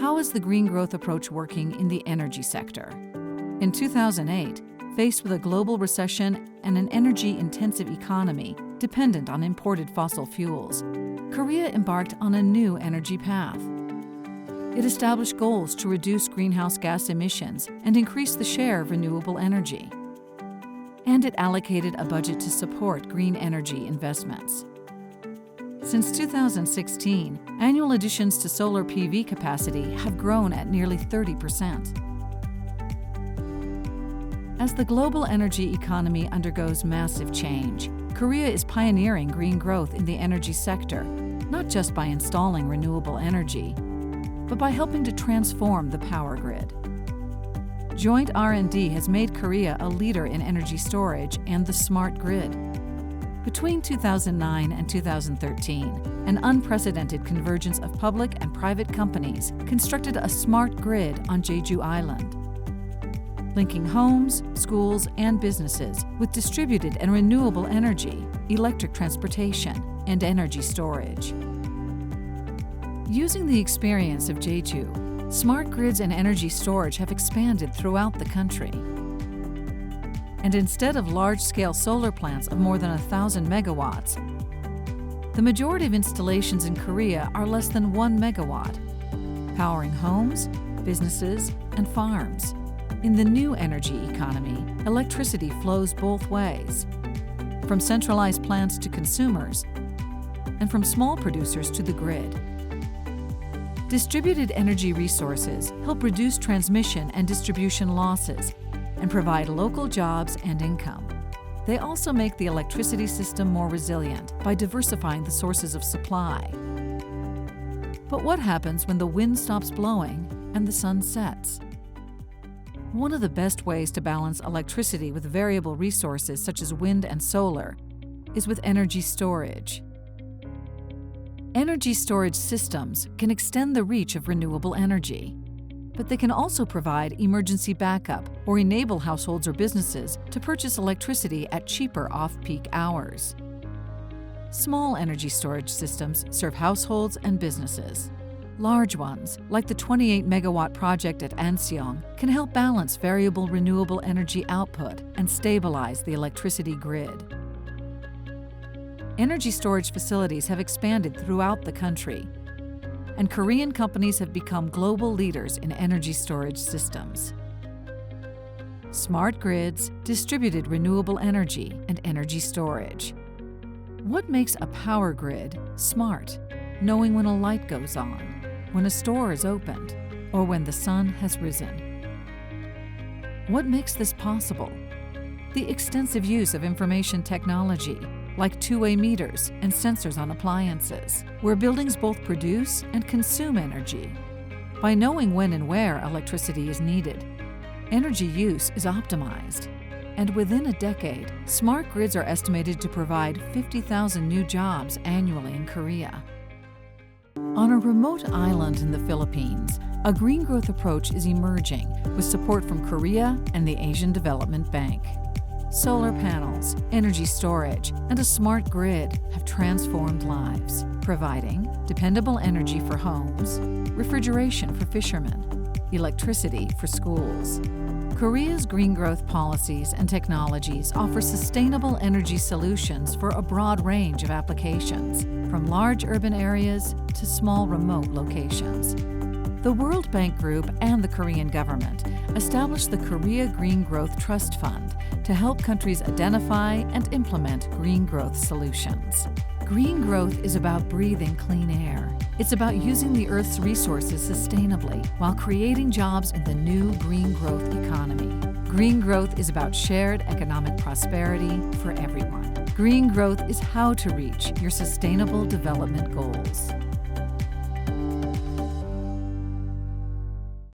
How is the green growth approach working in the energy sector? In 2008, faced with a global recession and an energy-intensive economy dependent on imported fossil fuels, Korea embarked on a new energy path. It established goals to reduce greenhouse gas emissions and increase the share of renewable energy. And it allocated a budget to support green energy investments. Since 2016, annual additions to solar PV capacity have grown at nearly 30%. As the global energy economy undergoes massive change, Korea is pioneering green growth in the energy sector, not just by installing renewable energy, but by helping to transform the power grid. Joint R&D has made Korea a leader in energy storage and the smart grid. Between 2009 and 2013, an unprecedented convergence of public and private companies constructed a smart grid on Jeju Island, linking homes, schools, and businesses with distributed and renewable energy, electric transportation, and energy storage. Using the experience of Jeju, smart grids and energy storage have expanded throughout the country. And instead of large-scale solar plants of more than 1,000 megawatts, the majority of installations in Korea are less than 1 megawatt, powering homes, businesses, and farms. In the new energy economy, electricity flows both ways, from centralized plants to consumers, and from small producers to the grid. Distributed energy resources help reduce transmission and distribution losses and provide local jobs and income. They also make the electricity system more resilient by diversifying the sources of supply. But what happens when the wind stops blowing and the sun sets? One of the best ways to balance electricity with variable resources such as wind and solar is with energy storage. Energy storage systems can extend the reach of renewable energy, but they can also provide emergency backup or enable households or businesses to purchase electricity at cheaper off-peak hours. Small energy storage systems serve households and businesses. Large ones, like the 28-megawatt project at Anseong, can help balance variable renewable energy output and stabilize the electricity grid. Energy storage facilities have expanded throughout the country, and Korean companies have become global leaders in energy storage systems. Smart grids, distributed renewable energy, and energy storage. What makes a power grid smart? Knowing when a light goes on, when a store is opened, or when the sun has risen. What makes this possible? The extensive use of information technology, like two-way meters and sensors on appliances, where buildings both produce and consume energy. By knowing when and where electricity is needed, energy use is optimized. And within a decade, smart grids are estimated to provide 50,000 new jobs annually in Korea. On a remote island in the Philippines, a green growth approach is emerging with support from Korea and the Asian Development Bank. Solar panels, energy storage, and a smart grid have transformed lives, providing dependable energy for homes, refrigeration for fishermen, electricity for schools. Korea's green growth policies and technologies offer sustainable energy solutions for a broad range of applications, from large urban areas to small remote locations. The World Bank Group and the Korean government established the Korea Green Growth Trust Fund to help countries identify and implement green growth solutions. Green growth is about breathing clean air. It's about using the Earth's resources sustainably while creating jobs in the new green growth economy. Green growth is about shared economic prosperity for everyone. Green growth is how to reach your sustainable development goals.